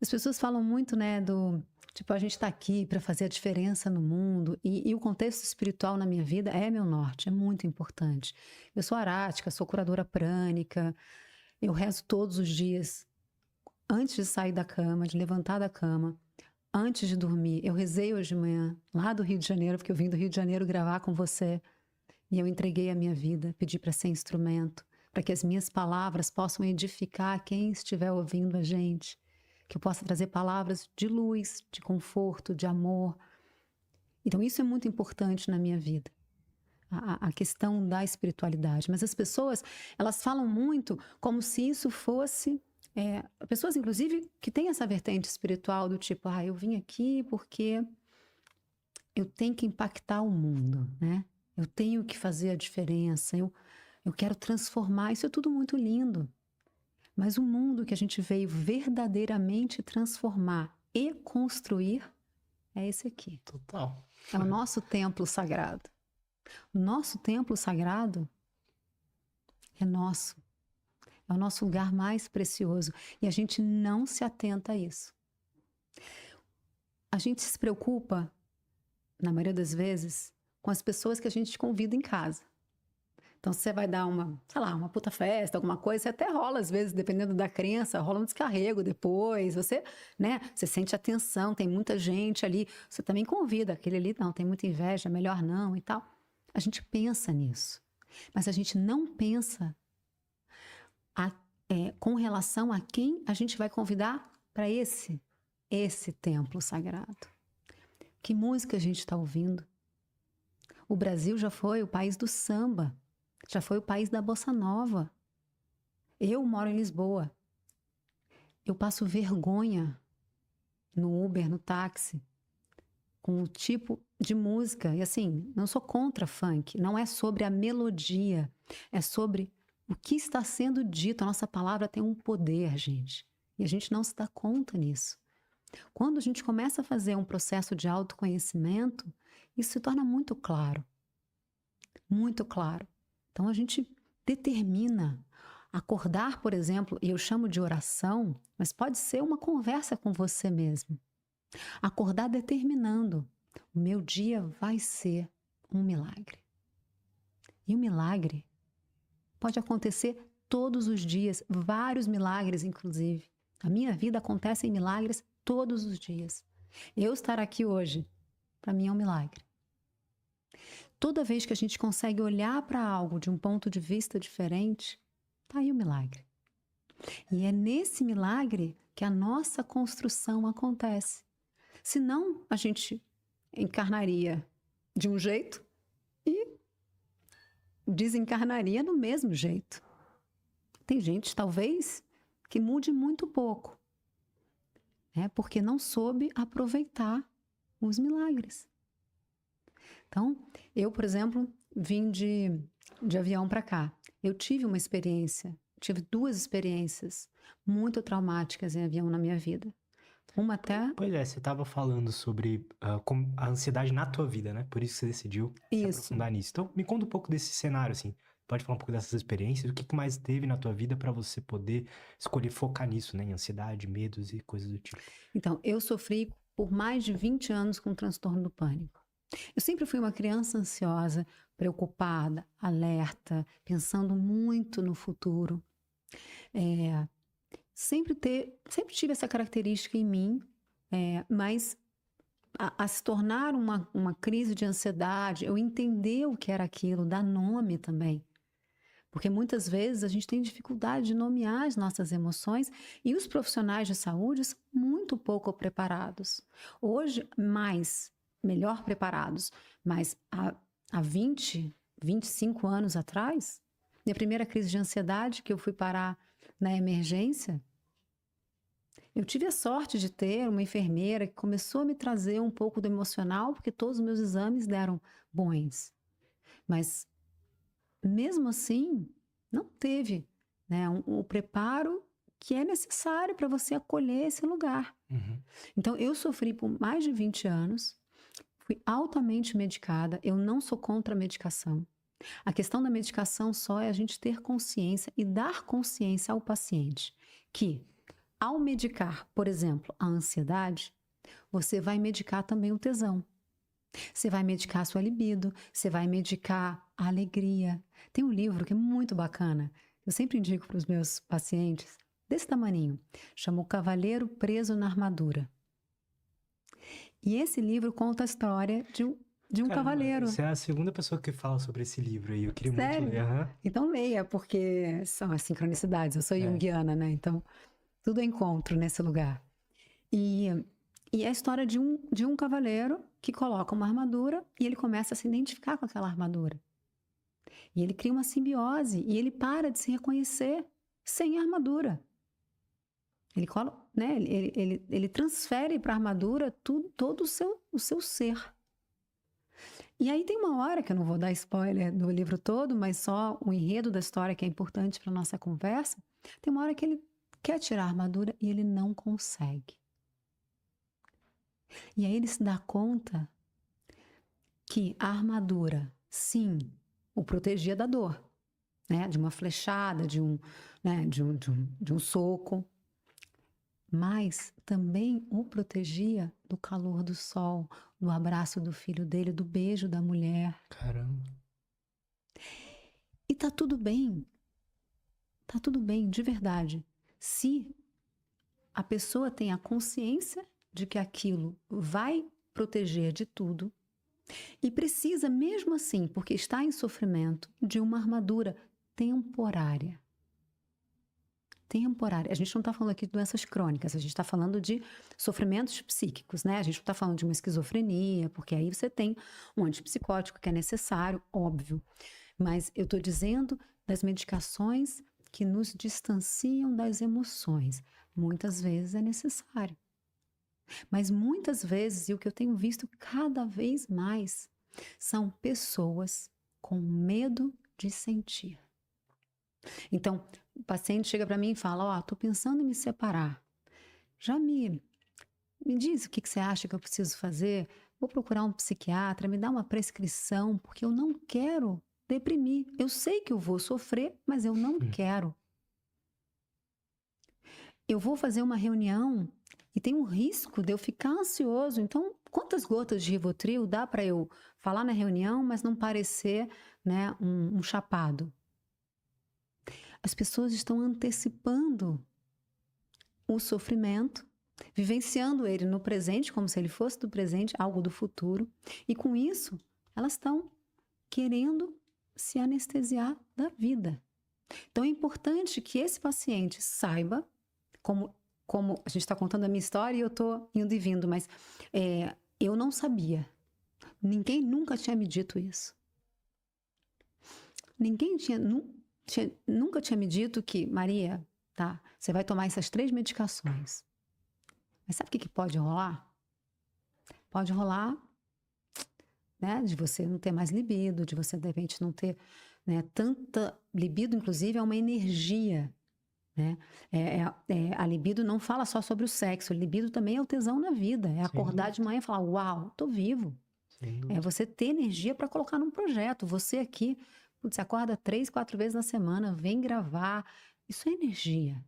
As pessoas falam muito, né, do tipo, a gente está aqui para fazer a diferença no mundo, e o contexto espiritual na minha vida é meu norte, é muito importante. Eu sou arática, sou curadora prânica, eu rezo todos os dias, antes de sair da cama, de levantar da cama, antes de dormir. Eu rezei hoje de manhã, lá do Rio de Janeiro, porque eu vim do Rio de Janeiro gravar com você, e eu entreguei a minha vida, pedi para ser instrumento, para que as minhas palavras possam edificar quem estiver ouvindo a gente. Que eu possa trazer palavras de luz, de conforto, de amor. Então, isso é muito importante na minha vida, a questão da espiritualidade. Mas as pessoas, elas falam muito como se isso fosse... pessoas, inclusive, que têm essa vertente espiritual do tipo, eu vim aqui porque eu tenho que impactar o mundo, né? Eu tenho que fazer a diferença, eu quero transformar. Isso é tudo muito lindo. Mas o mundo que a gente veio verdadeiramente transformar e construir é esse aqui. Total. É o nosso templo sagrado. O nosso templo sagrado é nosso. É o nosso lugar mais precioso. E a gente não se atenta a isso. A gente se preocupa, na maioria das vezes, com as pessoas que a gente convida em casa. Então, se você vai dar uma puta festa, alguma coisa, você até rola, às vezes, dependendo da crença, rola um descarrego depois, você sente a tensão, tem muita gente ali, você também convida, aquele ali, não, tem muita inveja, melhor não e tal. A gente pensa nisso, mas a gente não pensa com relação a quem a gente vai convidar para esse templo sagrado. Que música a gente está ouvindo? O Brasil já foi o país do samba, já foi o país da bossa nova. Eu moro em Lisboa. Eu passo vergonha no Uber, no táxi, com o tipo de música. E assim, não sou contra funk. Não é sobre a melodia. É sobre o que está sendo dito. A nossa palavra tem um poder, gente. E a gente não se dá conta nisso. Quando a gente começa a fazer um processo de autoconhecimento, isso se torna muito claro. Muito claro. Então a gente determina acordar, por exemplo, e eu chamo de oração, mas pode ser uma conversa com você mesmo. Acordar determinando, o meu dia vai ser um milagre. E o milagre pode acontecer todos os dias, vários milagres inclusive. A minha vida acontece em milagres todos os dias. Eu estar aqui hoje, para mim é um milagre. Toda vez que a gente consegue olhar para algo de um ponto de vista diferente, tá aí o milagre. E é nesse milagre que a nossa construção acontece. Senão, a gente encarnaria de um jeito e desencarnaria do mesmo jeito. Tem gente, talvez, que mude muito pouco, porque não soube aproveitar os milagres. Então, eu, por exemplo, vim de avião para cá. Eu tive uma experiência, tive 2 experiências muito traumáticas em avião na minha vida. Uma até... Pois é, você estava falando sobre a ansiedade na tua vida, né? Por isso que você decidiu se aprofundar nisso. Então, me conta um pouco desse cenário, assim. Pode falar um pouco dessas experiências, o que mais teve na tua vida para você poder escolher focar nisso, né? Em ansiedade, medos e coisas do tipo. Então, eu sofri por mais de 20 anos com transtorno do pânico. Eu sempre fui uma criança ansiosa, preocupada, alerta, pensando muito no futuro. Sempre tive essa característica em mim, mas a se tornar uma crise de ansiedade, eu entender o que era aquilo, dar nome também. Porque muitas vezes a gente tem dificuldade de nomear as nossas emoções e os profissionais de saúde são muito pouco preparados. Hoje, melhor preparados, mas há 20, 25 anos atrás, minha primeira crise de ansiedade, que eu fui parar na emergência, eu tive a sorte de ter uma enfermeira que começou a me trazer um pouco do emocional, porque todos os meus exames deram bons. Mas, mesmo assim, não teve, o preparo que é necessário para você acolher esse lugar. Uhum. Então, eu sofri por mais de 20 anos, fui altamente medicada, eu não sou contra a medicação. A questão da medicação só é a gente ter consciência e dar consciência ao paciente que ao medicar, por exemplo, a ansiedade, você vai medicar também o tesão. Você vai medicar a sua libido, você vai medicar a alegria. Tem um livro que é muito bacana, eu sempre indico para os meus pacientes, desse tamaninho, chama O Cavaleiro Preso na Armadura. E esse livro conta a história de um cavaleiro. Você é a segunda pessoa que fala sobre esse livro aí, eu queria Sério? muito ler. Uhum. Então leia, porque são as sincronicidades, eu sou junguiana, né? Então, tudo é encontro nesse lugar. E é a história de um cavaleiro que coloca uma armadura e ele começa a se identificar com aquela armadura. E ele cria uma simbiose e ele para de se reconhecer sem a armadura. Ele, né, ele transfere para a armadura todo o seu ser. E aí tem uma hora, que eu não vou dar spoiler do livro todo, mas só o enredo da história que é importante para a nossa conversa, tem uma hora que ele quer tirar a armadura e ele não consegue. E aí ele se dá conta que a armadura, sim, o protegia da dor, né? De uma flechada, de um soco, mas também o protegia do calor do sol, do abraço do filho dele, do beijo da mulher. Caramba. E tá tudo bem, de verdade, se a pessoa tem a consciência de que aquilo vai proteger de tudo e precisa, mesmo assim, porque está em sofrimento, de uma armadura temporária. A gente não está falando aqui de doenças crônicas, a gente está falando de sofrimentos psíquicos, né? A gente não está falando de uma esquizofrenia, porque aí você tem um antipsicótico que é necessário, óbvio. Mas eu estou dizendo das medicações que nos distanciam das emoções. Muitas vezes é necessário. Mas muitas vezes, e o que eu tenho visto cada vez mais, são pessoas com medo de sentir. Então, o paciente chega para mim e fala, tô pensando em me separar. Já me diz o que você acha que eu preciso fazer? Vou procurar um psiquiatra, me dá uma prescrição, porque eu não quero deprimir. Eu sei que eu vou sofrer, mas eu não quero. Eu vou fazer uma reunião e tem um risco de eu ficar ansioso. Então, quantas gotas de Rivotril dá para eu falar na reunião, mas não parecer, né, um chapado? As pessoas estão antecipando o sofrimento, vivenciando ele no presente, como se ele fosse do presente, algo do futuro. E com isso, elas estão querendo se anestesiar da vida. Então é importante que esse paciente saiba, como a gente está contando a minha história e eu estou indo e vindo, mas eu não sabia. Ninguém nunca tinha me dito isso. Ninguém nunca tinha me dito que, Maria, tá, você vai tomar essas 3 medicações. Mas sabe o que pode rolar? Pode rolar, né, de você não ter mais libido, de você, de repente, não ter, né, tanta libido, inclusive, é uma energia, né? A libido não fala só sobre o sexo, a libido também é o tesão na vida, é acordar de manhã e falar, uau, tô vivo. É você ter energia para colocar num projeto. Você aqui, você acorda 3, 4 vezes na semana, vem gravar, isso é energia.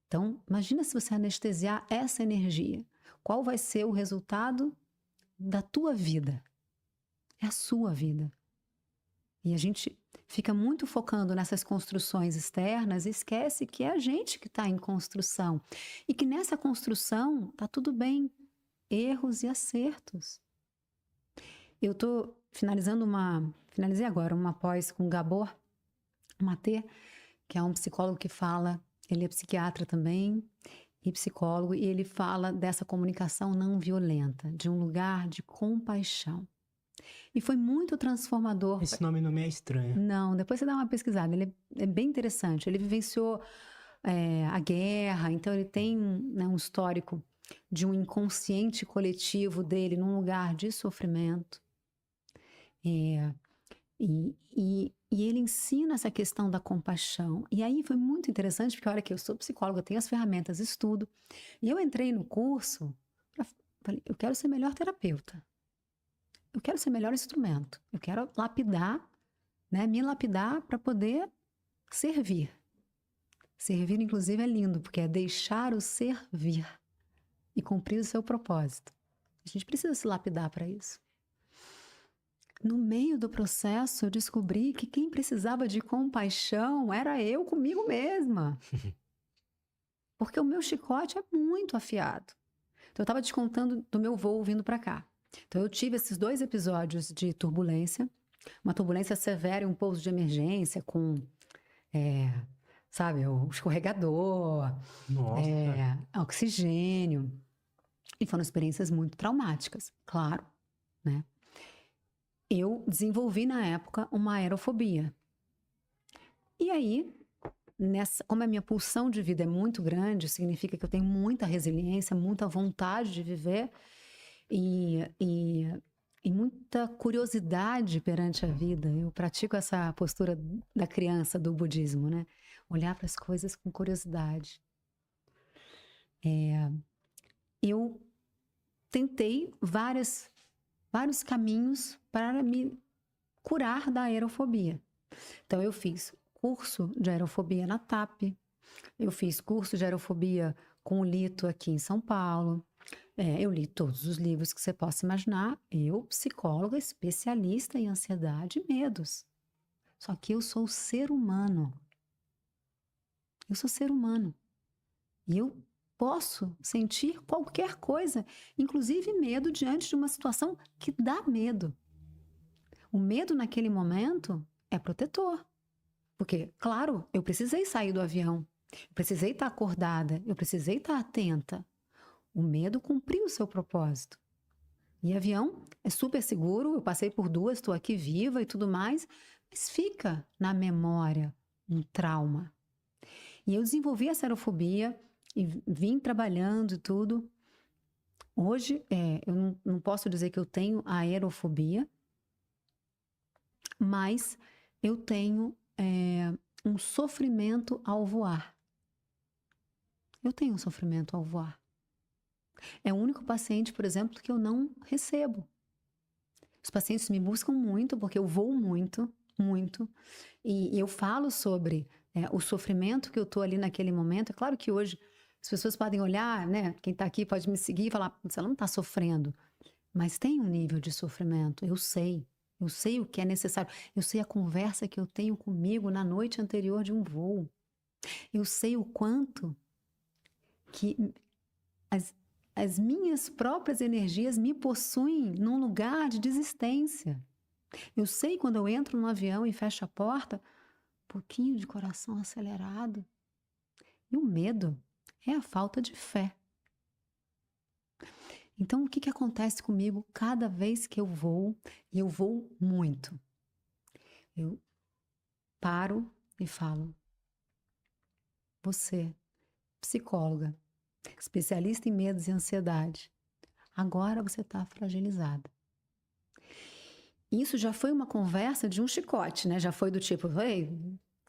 Então, imagina se você anestesiar essa energia. Qual vai ser o resultado da tua vida? É a sua vida. E a gente fica muito focando nessas construções externas e esquece que é a gente que está em construção. E que nessa construção está tudo bem. Erros e acertos. Eu estou finalizei agora uma pós com Gabor Maté, que é um psicólogo que fala, ele é psiquiatra também e psicólogo, e ele fala dessa comunicação não violenta, de um lugar de compaixão. E foi muito transformador. Esse nome não me é estranho. Não, depois você dá uma pesquisada, ele é bem interessante. Ele vivenciou a guerra, então ele tem, né, um histórico de um inconsciente coletivo dele num lugar de sofrimento. E ele ensina essa questão da compaixão. E aí foi muito interessante, porque a hora que eu sou psicóloga, eu tenho as ferramentas, estudo. E eu entrei no curso, falei, eu quero ser melhor terapeuta. Eu quero ser melhor instrumento. Eu quero lapidar, né, me lapidar para poder servir. Servir, inclusive, é lindo, porque é deixar o ser vir e cumprir o seu propósito. A gente precisa se lapidar para isso. No meio do processo, eu descobri que quem precisava de compaixão era eu comigo mesma. Porque o meu chicote é muito afiado. Então, eu estava te contando do meu voo vindo para cá. Então, eu tive esses 2 episódios de turbulência. Uma turbulência severa e um pouso de emergência com, sabe, o escorregador, oxigênio. E foram experiências muito traumáticas, claro, né? Eu desenvolvi, na época, uma aerofobia. E aí, como a minha pulsão de vida é muito grande, significa que eu tenho muita resiliência, muita vontade de viver e muita curiosidade perante a vida. Eu pratico essa postura da criança do budismo, né? Olhar para as coisas com curiosidade. Eu tentei vários caminhos para me curar da aerofobia. Então, eu fiz curso de aerofobia na TAP, eu fiz curso de aerofobia com o Lito aqui em São Paulo, eu li todos os livros que você possa imaginar, eu, psicóloga, especialista em ansiedade e medos. Só que eu sou ser humano. Eu sou ser humano. E eu posso sentir qualquer coisa, inclusive medo diante de uma situação que dá medo. O medo naquele momento é protetor. Porque, claro, eu precisei sair do avião, eu precisei estar acordada, eu precisei estar atenta. O medo cumpriu o seu propósito. E avião é super seguro, eu passei por 2, estou aqui viva e tudo mais, mas fica na memória um trauma. E eu desenvolvi essa aerofobia e vim trabalhando e tudo. Hoje, eu não posso dizer que eu tenho a aerofobia, mas eu tenho um sofrimento ao voar. Eu tenho um sofrimento ao voar. É o único paciente, por exemplo, que eu não recebo. Os pacientes me buscam muito, porque eu voo muito, muito. E eu falo sobre o sofrimento que eu estou ali naquele momento. É claro que hoje as pessoas podem olhar, né? Quem está aqui pode me seguir e falar, ela não está sofrendo. Mas tem um nível de sofrimento, eu sei. Eu sei o que é necessário. Eu sei a conversa que eu tenho comigo na noite anterior de um voo. Eu sei o quanto que as minhas próprias energias me possuem num lugar de desistência. Eu sei quando eu entro num avião e fecho a porta, um pouquinho de coração acelerado. E o medo é a falta de fé. Então, o que acontece comigo cada vez que eu vou, e eu vou muito? Eu paro e falo, você, psicóloga, especialista em medos e ansiedade, agora você está fragilizada. Isso já foi uma conversa de um chicote, né? Já foi do tipo, ei,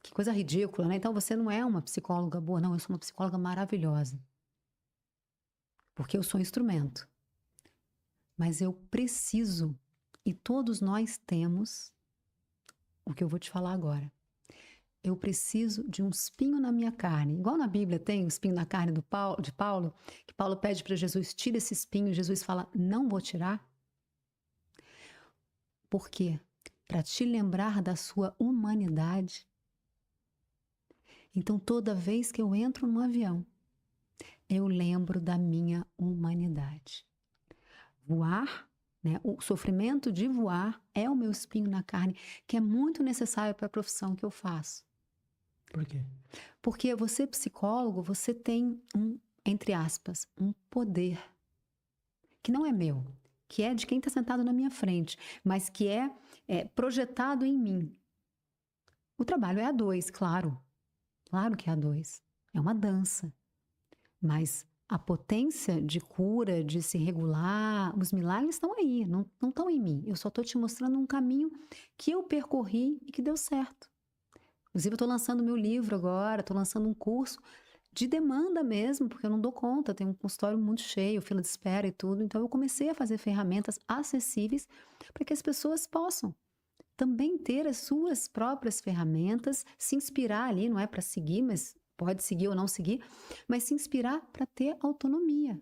que coisa ridícula, né? Então você não é uma psicóloga boa. Não, eu sou uma psicóloga maravilhosa. Porque eu sou um instrumento. Mas eu preciso, e todos nós temos, o que eu vou te falar agora. Eu preciso de um espinho na minha carne. Igual na Bíblia tem um espinho na carne de Paulo, que Paulo pede para Jesus, tira esse espinho, e Jesus fala, não vou tirar. Por quê? Para te lembrar da sua humanidade. Então, toda vez que eu entro num avião, eu lembro da minha humanidade. Voar, né? O sofrimento de voar é o meu espinho na carne, que é muito necessário para a profissão que eu faço. Por quê? Porque você, psicólogo, você tem entre aspas, um poder que não é meu, que é de quem está sentado na minha frente, mas que é projetado em mim. O trabalho é a 2, claro. Claro que é a 2. É uma dança. Mas a potência de cura, de se regular, os milagres estão aí, não estão em mim. Eu só estou te mostrando um caminho que eu percorri e que deu certo. Inclusive, eu estou lançando meu livro agora, estou lançando um curso de demanda mesmo, porque eu não dou conta, tem um consultório muito cheio, fila de espera e tudo. Então, eu comecei a fazer ferramentas acessíveis para que as pessoas possam também ter as suas próprias ferramentas, se inspirar ali, não é para seguir, mas pode seguir ou não seguir, mas se inspirar para ter autonomia.